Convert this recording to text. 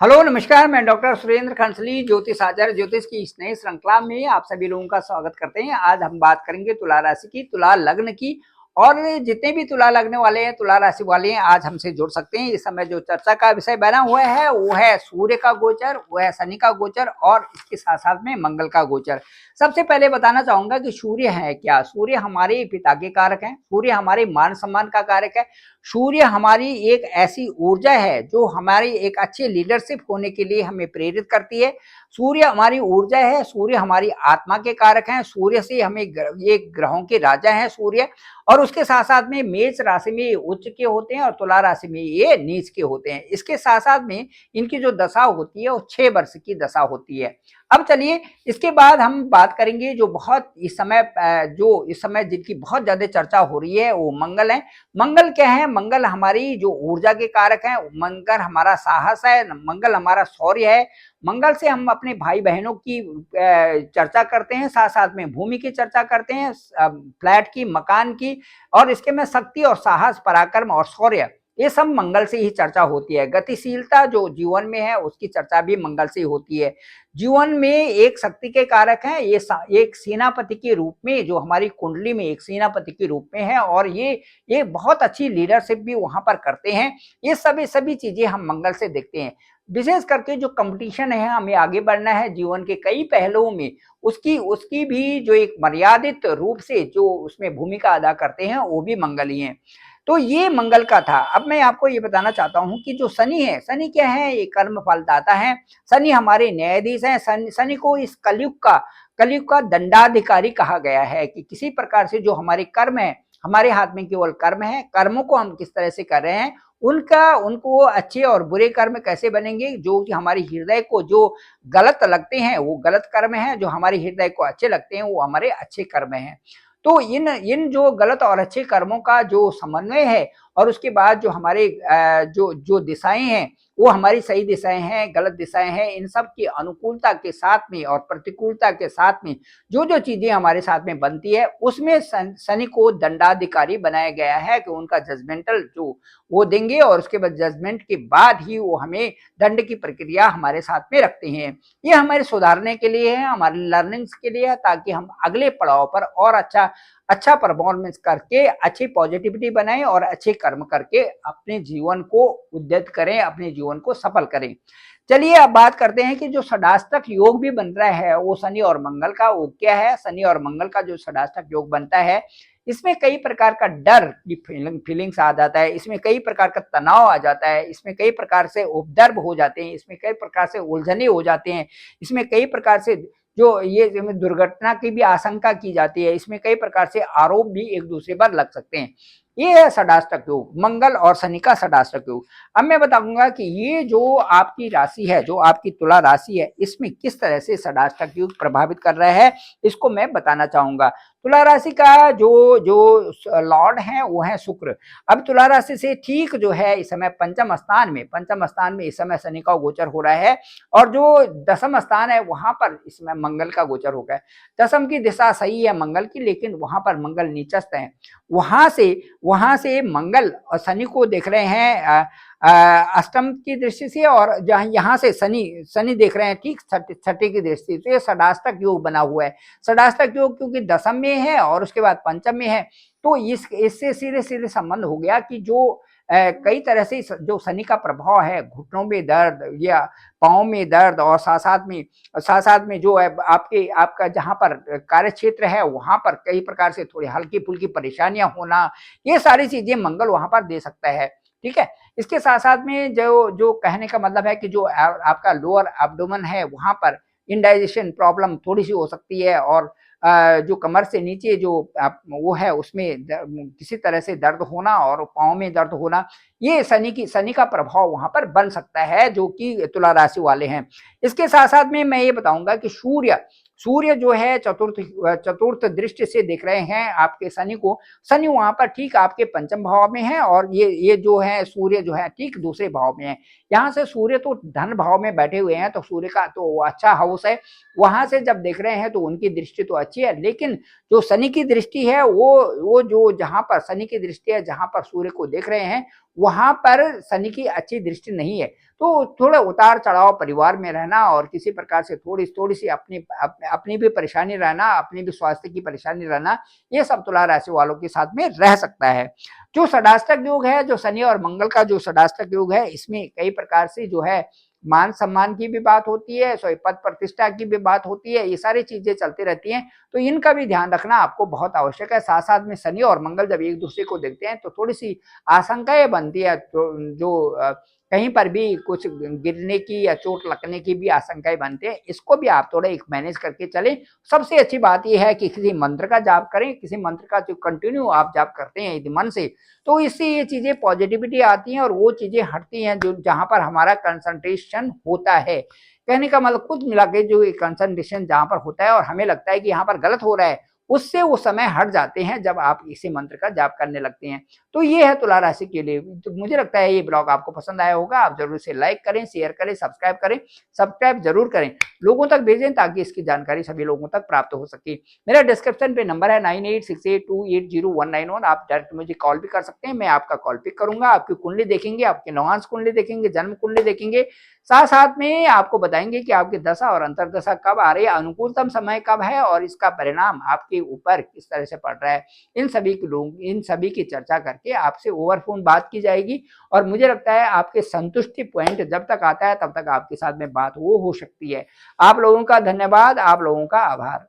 Hello नमस्कार, मैं doctor Surendra खंसली ज्योतिष आचार्य ज्योतिष की इस नई श्रृंखला में आप सभी लोगों का स्वागत करते हैं। आज हम बात करेंगे तुला राशि की, तुला लग्न की। और जितने भी तुला लगने वाले हैं, तुला राशि वाले हैं, आज हमसे जुड़ सकते हैं। इस समय जो चर्चा का विषय बना हुआ है वो है सूर्य का गोचर, वो है शनि का गोचर और इसके साथ साथ में मंगल का गोचर। सबसे पहले बताना चाहूंगा कि सूर्य है क्या। सूर्य हमारे पिता के कारक हैं, सूर्य हमारे मान सम्मान का कारक है। सूर्य हमारी एक ऐसी ऊर्जा है जो हमारी एक अच्छे लीडरशिप होने के लिए हमें प्रेरित करती है। सूर्य हमारी ऊर्जा है, सूर्य हमारी आत्मा के कारक हैं। सूर्य से हमें ये ग्रहों के राजा हैं सूर्य। और उसके साथ साथ में मेष राशि में ये उच्च के होते हैं और तुला राशि में ये नीच के होते हैं। इसके साथ साथ में इनकी जो दशा होती है वो 6 वर्ष की दशा होती है। अब चलिए इसके बाद हम बात करेंगे जो बहुत इस समय जिनकी बहुत ज्यादा चर्चा हो रही है वो मंगल है। मंगल क्या है? मंगल हमारी जो ऊर्जा के कारक है, मंगल हमारा साहस है, मंगल हमारा शौर्य है। मंगल से हम अपने भाई बहनों की चर्चा करते हैं, साथ साथ में भूमि की चर्चा करते हैं, फ्लैट की, मकान की। और इसके में शक्ति और साहस, पराक्रम और शौर्य, ये सब मंगल से ही चर्चा होती है। गतिशीलता जो जीवन में है उसकी चर्चा भी मंगल से ही होती है। जीवन में एक शक्ति के कारक हैं, ये एक सेनापति के रूप में जो हमारी कुंडली में एक सेनापति के रूप में है। और ये बहुत अच्छी लीडरशिप भी वहां पर करते हैं। ये सभी चीजें हम मंगल से देखते हैं। विशेष करके जो कंपटीशन है, हमें आगे बढ़ना है जीवन के कई पहलुओं में, उसकी उसकी भी जो एक मर्यादित रूप से जो उसमें भूमिका अदा करते हैं वो भी मंगल ही है। तो ये मंगल का था। अब मैं आपको ये बताना चाहता हूं कि जो शनि है, शनि क्या है? ये कर्म फलदाता है। शनि हमारे न्यायाधीश हैं। शनि को इस कलयुग का दंडाधिकारी कहा गया है कि किसी प्रकार से जो हमारे कर्म है, हमारे हाथ में केवल कर्म है, कर्मों को हम किस तरह से कर रहे हैं, उनको अच्छे और बुरे कर्म कैसे बनेंगे। जो कि हमारे हृदय को जो गलत लगते हैं वो गलत कर्म है, जो हमारे हृदय को अच्छे लगते हैं वो हमारे अच्छे कर्म हैं। तो इन इन जो गलत और अच्छे कर्मों का जो समन्वय है, और उसके बाद जो हमारे जो जो दिशाएं हैं वो हमारी सही दिशाएं हैं, गलत दिशाएं हैं, इन सब की अनुकूलता के साथ में और प्रतिकूलता के साथ में जो जो चीजें हमारे साथ में बनती है, उसमें शनि को दंडाधिकारी बनाया गया है कि उनका जजमेंटल जो वो देंगे। और उसके बाद जजमेंट के बाद ही वो हमें दंड की प्रक्रिया हमारे साथ में रखते हैं। ये हमारे सुधारने के लिए है, हमारे लर्निंग्स के लिए है, ताकि हम अगले पड़ाव पर और अच्छा परफॉर्मेंस करके अच्छी पॉजिटिविटी बनाएं और अच्छे कर्म करके अपने जीवन को उद्यत करें, अपने जीवन को सफल करें। चलिए अब बात करते हैं कि जो षडाष्टक योग भी बन रहा है वो शनि और मंगल का, वो क्या है? शनि और मंगल का जो षडाष्टक योग बनता है, इसमें कई प्रकार का डर की फीलिंग्स आ जाता है, इसमें कई प्रकार का तनाव आ जाता है, इसमें कई प्रकार से उपद्रव हो जाते हैं, इसमें कई प्रकार से उलझने हो जाते हैं, इसमें कई प्रकार से जो ये दुर्घटना की भी आशंका की जाती है, इसमें कई प्रकार से आरोप भी एक दूसरे पर लग सकते हैं। ये है षडाष्टक योग, मंगल और शनि का षडाष्टक योग। अब मैं बताऊंगा कि ये जो आपकी राशि है, जो आपकी तुला राशि है, इसमें किस तरह से षडाष्टक योग प्रभावित कर रहा है, इसको मैं बताना चाहूंगा। तुला राशि का जो जो लॉर्ड है वो है शुक्र। अब तुला राशि से ठीक जो है इस समय पंचम स्थान में इस समय शनि का गोचर हो रहा है। और जो दसम स्थान है वहां पर इस समय मंगल का गोचर हो गया। दसम की दिशा सही है मंगल की, लेकिन वहां पर मंगल नीचस्थ है। वहां से मंगल और शनि को देख रहे हैं अष्टम की दृष्टि से, और जहां यहाँ से शनि देख रहे हैं ठीक छठे की दृष्टि से। षडाष्टक योग बना हुआ है। षडाष्टक योग क्योंकि दसम में है और उसके बाद पंचम में है, तो इससे सीधे सीधे संबंध हो गया कि जो कई तरह से जो शनि का प्रभाव है, घुटनों में दर्द या पाँव में दर्द, और साथ साथ में जो है आपका जहाँ पर कार्य क्षेत्र है वहां पर कई प्रकार से थोड़ी हल्की फुल्की परेशानियां होना, ये सारी चीजें मंगल वहां पर दे सकता है। ठीक है। इसके साथ साथ में जो जो कहने का मतलब है कि जो आपका लोअर एब्डोमेन है वहां पर इंडाइजेशन प्रॉब्लम थोड़ी सी हो सकती है। और जो कमर से नीचे जो वो है उसमें किसी तरह से दर्द होना और पाँव में दर्द होना, ये शनि का प्रभाव वहां पर बन सकता है जो कि तुला राशि वाले हैं। इसके साथ साथ में मैं ये बताऊंगा कि सूर्य जो है चतुर्थ दृष्टि से देख रहे हैं आपके शनि को। शनि वहां पर ठीक आपके पंचम भाव में है, और ये जो है सूर्य जो है ठीक दूसरे भाव में है। यहाँ से सूर्य तो धन भाव में बैठे हुए हैं, तो सूर्य का तो अच्छा हाउस है। वहां से जब देख रहे हैं तो उनकी दृष्टि तो अच्छी है, लेकिन जो शनि की दृष्टि है वो जो जहां पर शनि की दृष्टि है, जहां पर सूर्य को देख रहे हैं, वहां पर शनि की अच्छी दृष्टि नहीं है। तो थोड़ा उतार चढ़ाव परिवार में रहना और किसी प्रकार से थोड़ी थोड़ी सी अपनी भी परेशानी रहना, अपनी भी स्वास्थ्य की परेशानी रहना, ये सब तुला राशि वालों के साथ में रह सकता है। जो षडाष्टक योग है, जो शनि और मंगल का जो षडाष्टक योग है, इसमें कई प्रकार से जो है मान सम्मान की भी बात होती है, सो पद प्रतिष्ठा की भी बात होती है, ये सारी चीजें चलती रहती हैं। तो इनका भी ध्यान रखना आपको बहुत आवश्यक है। साथ साथ में शनि और मंगल जब एक दूसरे को देखते हैं तो थोड़ी सी आशंकाएं बनती है, जो कहीं पर भी कुछ गिरने की या चोट लगने की भी आशंकाएं बनते हैं। इसको भी आप थोड़ा एक मैनेज करके चलें। सबसे अच्छी बात यह है कि किसी मंत्र का जाप करें, किसी मंत्र का जो कंटिन्यू आप जाप करते हैं यदि मन से, तो इससे ये चीजें पॉजिटिविटी आती हैं और वो चीजें हटती हैं जो जहां पर हमारा कंसंट्रेशन होता है। कहने का मतलब कुछ मिला के जो कंसंट्रेशन जहां पर होता है और हमें लगता है कि यहाँ पर गलत हो रहा है, उससे वो समय हट जाते हैं जब आप इसी मंत्र का जाप करने लगते हैं। तो ये है तुला राशि के लिए। तो मुझे लगता है ये ब्लॉग आपको पसंद आया होगा। आप जरूर से लाइक करें, शेयर करें, सब्सक्राइब करें। सब्सक्राइब जरूर करें, लोगों तक भेजें ताकि इसकी जानकारी सभी लोगों तक प्राप्त हो सके। मेरा डिस्क्रिप्शन पे नंबर है 9868280191। आप डायरेक्ट मुझे कॉल भी कर सकते हैं, मैं आपका कॉल पिक करूंगा। आपकी कुंडली देखेंगे, आपकी नवांश कुंडली देखेंगे, जन्म कुंडली देखेंगे, साथ साथ में आपको बताएंगे कि आपकी दशा और अंतर्दशा कब आ रही है, अनुकूलतम समय कब है और इसका परिणाम आपके ऊपर किस तरह से पड़ रहा है। इन सभी की चर्चा करके आपसे ओवर फोन बात की जाएगी और मुझे लगता है आपके संतुष्टि पॉइंट जब तक आता है तब तक आपके साथ में बात वो हो सकती है। आप लोगों का धन्यवाद, आप लोगों का आभार।